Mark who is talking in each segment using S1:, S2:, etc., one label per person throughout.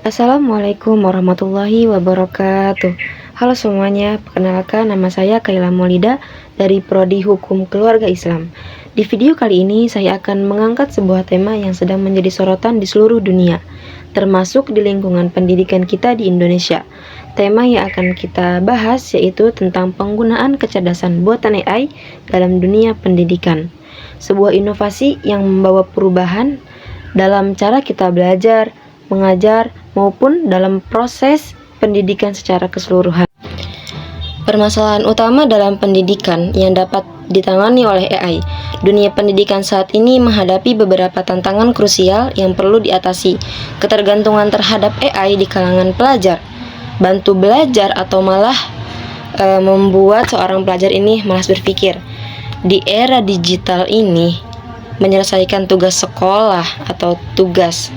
S1: Assalamualaikum warahmatullahi wabarakatuh. Halo semuanya, perkenalkan nama saya Kaila Maulida dari Prodi Hukum Keluarga Islam. Di video kali ini saya akan mengangkat sebuah tema yang sedang menjadi sorotan di seluruh dunia, termasuk di lingkungan pendidikan kita di Indonesia. Tema yang akan kita bahas yaitu tentang penggunaan kecerdasan buatan AI dalam dunia pendidikan. Sebuah inovasi yang membawa perubahan dalam cara kita belajar, mengajar, maupun dalam proses pendidikan secara keseluruhan. Permasalahan utama dalam pendidikan yang dapat ditangani oleh AI. Dunia pendidikan saat ini menghadapi beberapa tantangan krusial yang perlu diatasi. Ketergantungan terhadap AI di kalangan pelajar, bantu belajar atau malah membuat seorang pelajar ini malas berpikir. Di era digital ini, menyelesaikan tugas sekolah atau tugas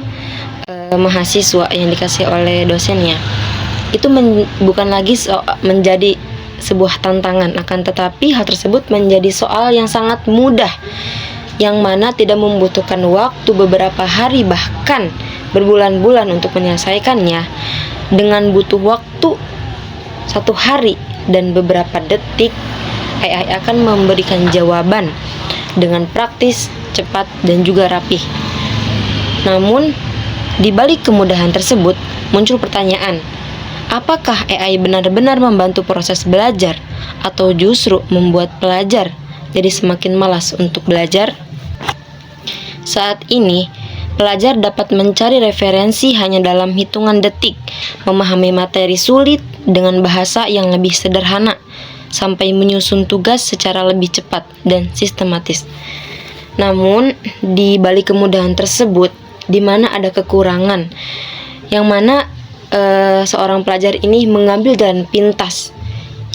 S1: mahasiswa yang dikasih oleh dosennya itu bukan lagi menjadi sebuah tantangan, akan tetapi hal tersebut menjadi soal yang sangat mudah, yang mana tidak membutuhkan waktu beberapa hari bahkan berbulan-bulan untuk menyelesaikannya. Dengan butuh waktu 1 hari dan beberapa detik, AI akan memberikan jawaban dengan praktis, cepat, dan juga rapih. Namun di balik kemudahan tersebut, muncul pertanyaan, apakah AI benar-benar membantu proses belajar atau justru membuat pelajar jadi semakin malas untuk belajar? Saat ini, pelajar dapat mencari referensi hanya dalam hitungan detik, memahami materi sulit dengan bahasa yang lebih sederhana, sampai menyusun tugas secara lebih cepat dan sistematis. Namun, di balik kemudahan tersebut, di mana ada kekurangan, yang mana seorang pelajar ini mengambil jalan pintas,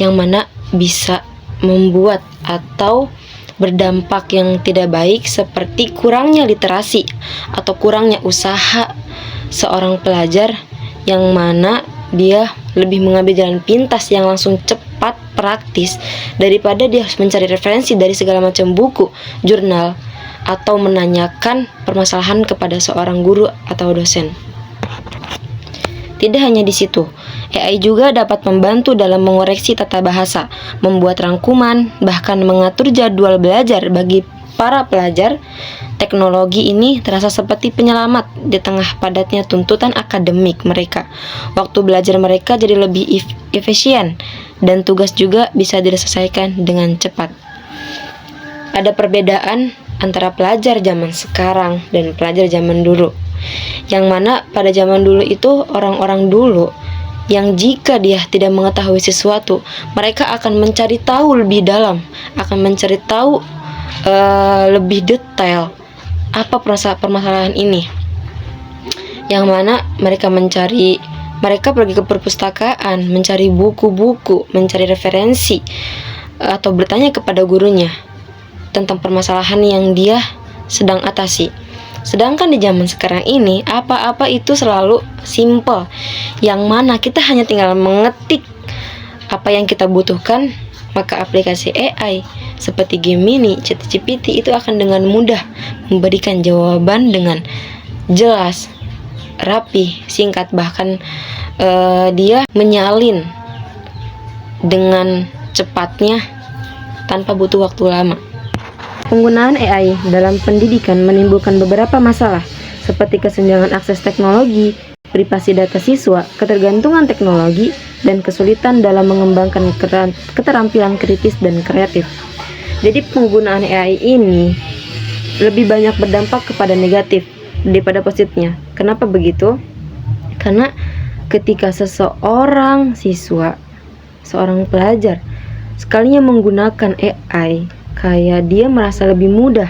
S1: yang mana bisa membuat atau berdampak yang tidak baik, seperti kurangnya literasi atau kurangnya usaha seorang pelajar, yang mana dia lebih mengambil jalan pintas yang langsung cepat, praktis, daripada dia harus mencari referensi dari segala macam buku, jurnal, atau menanyakan permasalahan kepada seorang guru atau dosen. Tidak hanya di situ, AI juga dapat membantu dalam mengoreksi tata bahasa, membuat rangkuman, bahkan mengatur jadwal belajar bagi para pelajar. Teknologi ini terasa seperti penyelamat di tengah padatnya tuntutan akademik mereka. Waktu belajar mereka jadi lebih efisien, dan tugas juga bisa diselesaikan dengan cepat. Ada perbedaan antara pelajar zaman sekarang dan pelajar zaman dulu, yang mana pada zaman dulu itu orang-orang dulu yang jika dia tidak mengetahui sesuatu, mereka akan mencari tahu lebih dalam, akan mencari tahu lebih detail apa permasalahan ini, yang mana mereka pergi ke perpustakaan, mencari buku-buku, mencari referensi, atau bertanya kepada gurunya tentang permasalahan yang dia sedang atasi. Sedangkan di zaman sekarang ini, apa-apa itu selalu simple, yang mana kita hanya tinggal mengetik apa yang kita butuhkan, maka aplikasi AI seperti Gemini, ChatGPT itu akan dengan mudah memberikan jawaban dengan jelas, rapi, singkat, bahkan dia menyalin dengan cepatnya tanpa butuh waktu lama. Penggunaan AI dalam pendidikan menimbulkan beberapa masalah, seperti kesenjangan akses teknologi, privasi data siswa, ketergantungan teknologi, dan kesulitan dalam mengembangkan keterampilan kritis dan kreatif. Jadi penggunaan AI ini lebih banyak berdampak kepada negatif daripada positifnya. Kenapa begitu? Karena ketika seorang siswa, seorang pelajar, sekalinya menggunakan AI, kayak dia merasa lebih mudah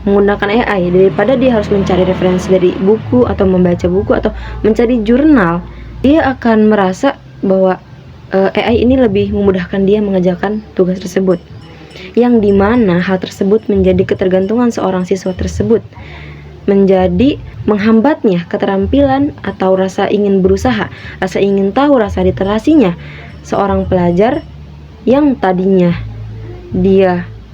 S1: menggunakan AI daripada dia harus mencari referensi dari buku atau membaca buku atau mencari jurnal. Dia akan merasa bahwa AI ini lebih memudahkan dia mengerjakan tugas tersebut, yang dimana hal tersebut menjadi ketergantungan seorang siswa tersebut, menjadi menghambatnya keterampilan atau rasa ingin berusaha, rasa ingin tahu, rasa literasinya seorang pelajar yang tadinya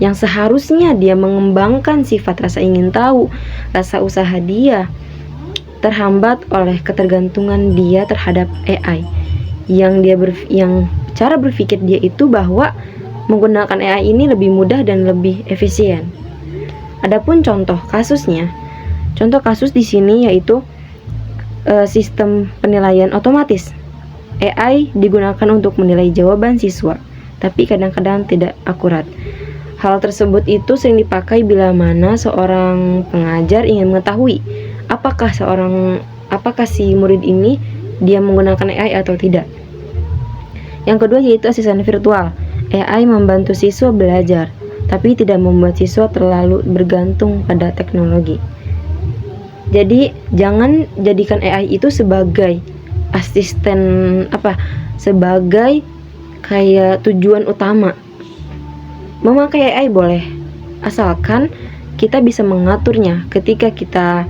S1: yang seharusnya dia mengembangkan sifat rasa ingin tahu, rasa usaha dia, terhambat oleh ketergantungan dia terhadap AI. Yang cara berpikir dia itu bahwa menggunakan AI ini lebih mudah dan lebih efisien. Adapun contoh kasus di sini yaitu sistem penilaian otomatis. AI digunakan untuk menilai jawaban siswa, tapi kadang-kadang tidak akurat. Hal tersebut itu sering dipakai bila mana seorang pengajar ingin mengetahui apakah si murid ini dia menggunakan AI atau tidak. Yang kedua yaitu asisten virtual. AI membantu siswa belajar, tapi tidak membuat siswa terlalu bergantung pada teknologi. Jadi jangan jadikan AI itu sebagai asisten sebagai kayak tujuan utama. Memakai AI boleh, asalkan kita bisa mengaturnya. Ketika kita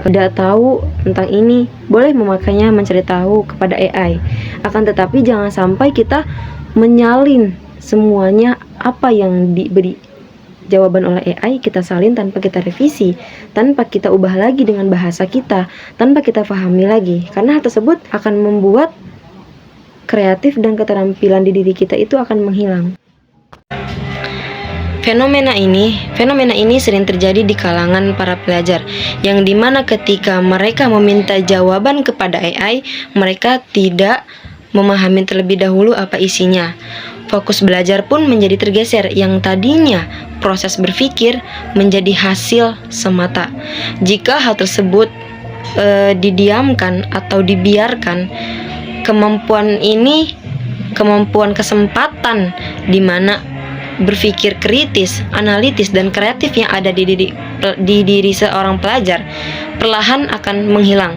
S1: tidak tahu tentang ini, boleh memakainya mencari tahu kepada AI. Akan tetapi jangan sampai kita menyalin semuanya apa yang diberi jawaban oleh AI, kita salin tanpa kita revisi, tanpa kita ubah lagi dengan bahasa kita, tanpa kita pahami lagi. Karena hal tersebut akan membuat kreatif dan keterampilan di diri kita itu akan menghilang. Fenomena ini sering terjadi di kalangan para pelajar, yang dimana ketika mereka meminta jawaban kepada AI, mereka tidak memahami terlebih dahulu apa isinya. Fokus belajar pun menjadi tergeser, yang tadinya proses berpikir menjadi hasil semata. Jika hal tersebut didiamkan atau dibiarkan, kemampuan kesempatan di mana berpikir kritis, analitis, dan kreatif yang ada di diri seorang pelajar perlahan akan menghilang.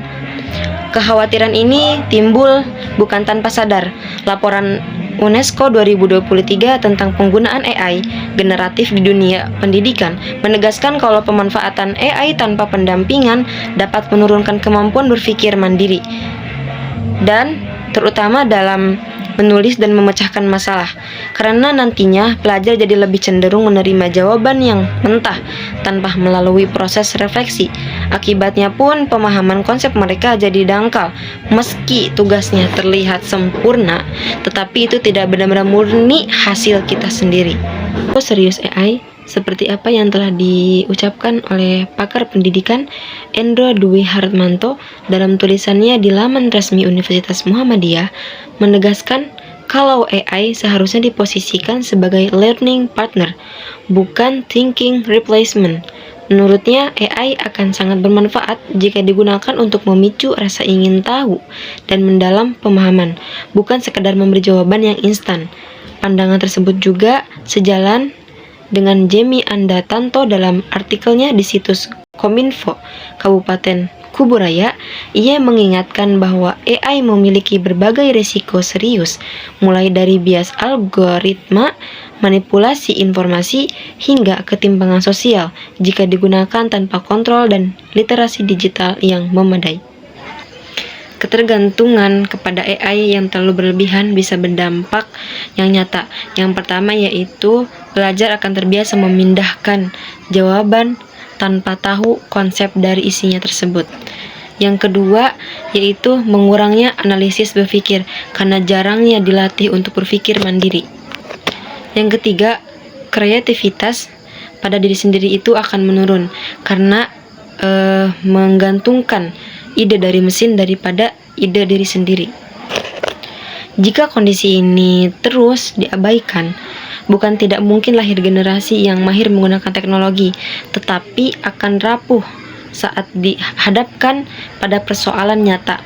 S1: Kekhawatiran ini timbul bukan tanpa sadar. Laporan UNESCO 2023 tentang penggunaan AI generatif di dunia pendidikan menegaskan kalau pemanfaatan AI tanpa pendampingan dapat menurunkan kemampuan berpikir mandiri, dan terutama dalam menulis dan memecahkan masalah, karena nantinya pelajar jadi lebih cenderung menerima jawaban yang mentah tanpa melalui proses refleksi. Akibatnya pun pemahaman konsep mereka jadi dangkal. Meski tugasnya terlihat sempurna, tetapi itu tidak benar-benar murni hasil kita sendiri. Serius AI seperti apa yang telah diucapkan oleh pakar pendidikan Endro Dwi Hartmanto dalam tulisannya di laman resmi Universitas Muhammadiyah, menegaskan kalau AI seharusnya diposisikan sebagai learning partner, bukan thinking replacement. Menurutnya, AI akan sangat bermanfaat jika digunakan untuk memicu rasa ingin tahu dan mendalam pemahaman, bukan sekedar memberi jawaban yang instan. Pandangan tersebut juga sejalan dengan Jemi Andatanto dalam artikelnya di situs Kominfo Kabupaten Kuburaya. Ia mengingatkan bahwa AI memiliki berbagai risiko serius, mulai dari bias algoritma, manipulasi informasi, hingga ketimpangan sosial jika digunakan tanpa kontrol dan literasi digital yang memadai. Ketergantungan kepada AI yang terlalu berlebihan bisa berdampak yang nyata. Yang pertama yaitu pelajar akan terbiasa memindahkan jawaban tanpa tahu konsep dari isinya tersebut. Yang kedua yaitu mengurangnya analisis berpikir karena jarangnya dilatih untuk berpikir mandiri. Yang ketiga, kreativitas pada diri sendiri itu akan menurun karena menggantungkan ide dari mesin daripada ide diri sendiri. Jika kondisi ini terus diabaikan, bukan tidak mungkin lahir generasi yang mahir menggunakan teknologi, tetapi akan rapuh saat dihadapkan pada persoalan nyata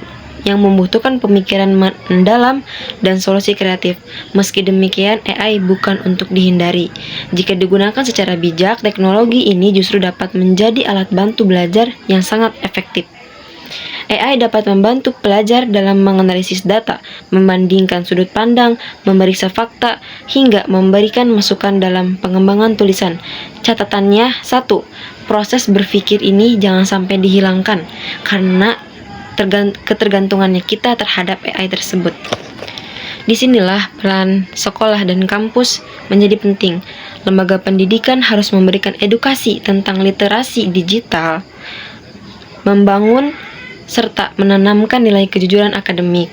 S1: yang membutuhkan pemikiran mendalam dan solusi kreatif. Meski demikian, AI bukan untuk dihindari. Jika digunakan secara bijak, teknologi ini justru dapat menjadi alat bantu belajar yang sangat efektif. AI dapat membantu pelajar dalam menganalisis data, membandingkan sudut pandang, memeriksa fakta, hingga memberikan masukan dalam pengembangan tulisan. Catatannya, 1. Proses berpikir ini jangan sampai dihilangkan karena ketergantungannya kita terhadap AI tersebut. Disinilah peran sekolah dan kampus menjadi penting. Lembaga pendidikan harus memberikan edukasi tentang literasi digital, membangun serta menanamkan nilai kejujuran akademik.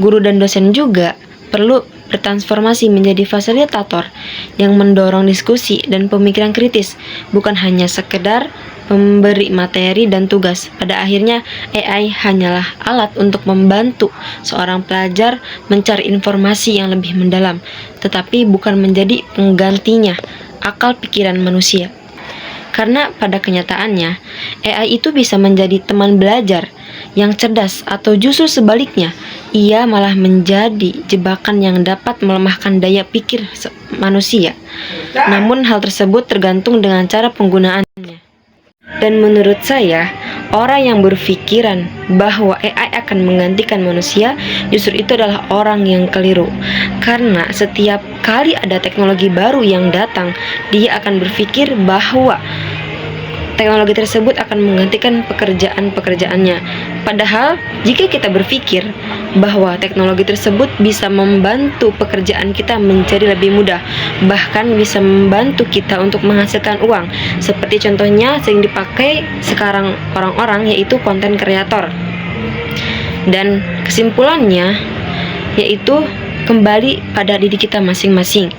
S1: Guru dan dosen juga perlu bertransformasi menjadi fasilitator yang mendorong diskusi dan pemikiran kritis, bukan hanya sekedar memberi materi dan tugas. Pada akhirnya, AI hanyalah alat untuk membantu seorang pelajar mencari informasi yang lebih mendalam, tetapi bukan menjadi penggantinya akal pikiran manusia. Karena pada kenyataannya, AI itu bisa menjadi teman belajar yang cerdas, atau justru sebaliknya, ia malah menjadi jebakan yang dapat melemahkan daya pikir manusia. Namun hal tersebut tergantung dengan cara penggunaannya. Dan menurut saya, orang yang berpikiran bahwa AI akan menggantikan manusia, justru itu adalah orang yang keliru. Karena setiap kali ada teknologi baru yang datang, dia akan berpikir bahwa teknologi tersebut akan menggantikan pekerjaan-pekerjaannya. Padahal, jika kita berpikir bahwa teknologi tersebut bisa membantu pekerjaan kita menjadi lebih mudah, bahkan bisa membantu kita untuk menghasilkan uang, seperti contohnya sering dipakai sekarang orang-orang, yaitu konten kreator. Dan kesimpulannya, yaitu kembali pada diri kita masing-masing,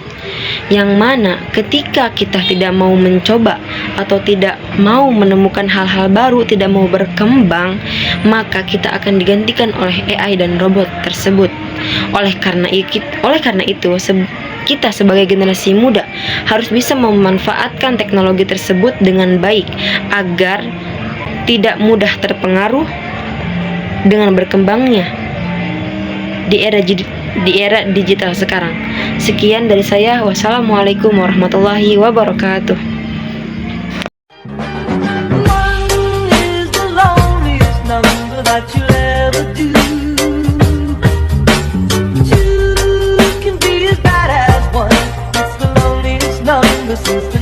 S1: yang mana ketika kita tidak mau mencoba atau tidak mau menemukan hal-hal baru, tidak mau berkembang, maka kita akan digantikan oleh AI dan robot tersebut. Oleh karena itu, kita sebagai generasi muda harus bisa memanfaatkan teknologi tersebut dengan baik agar tidak mudah terpengaruh dengan berkembangnya di era digital sekarang. Sekian dari saya. Wassalamualaikum warahmatullahi wabarakatuh.
S2: Since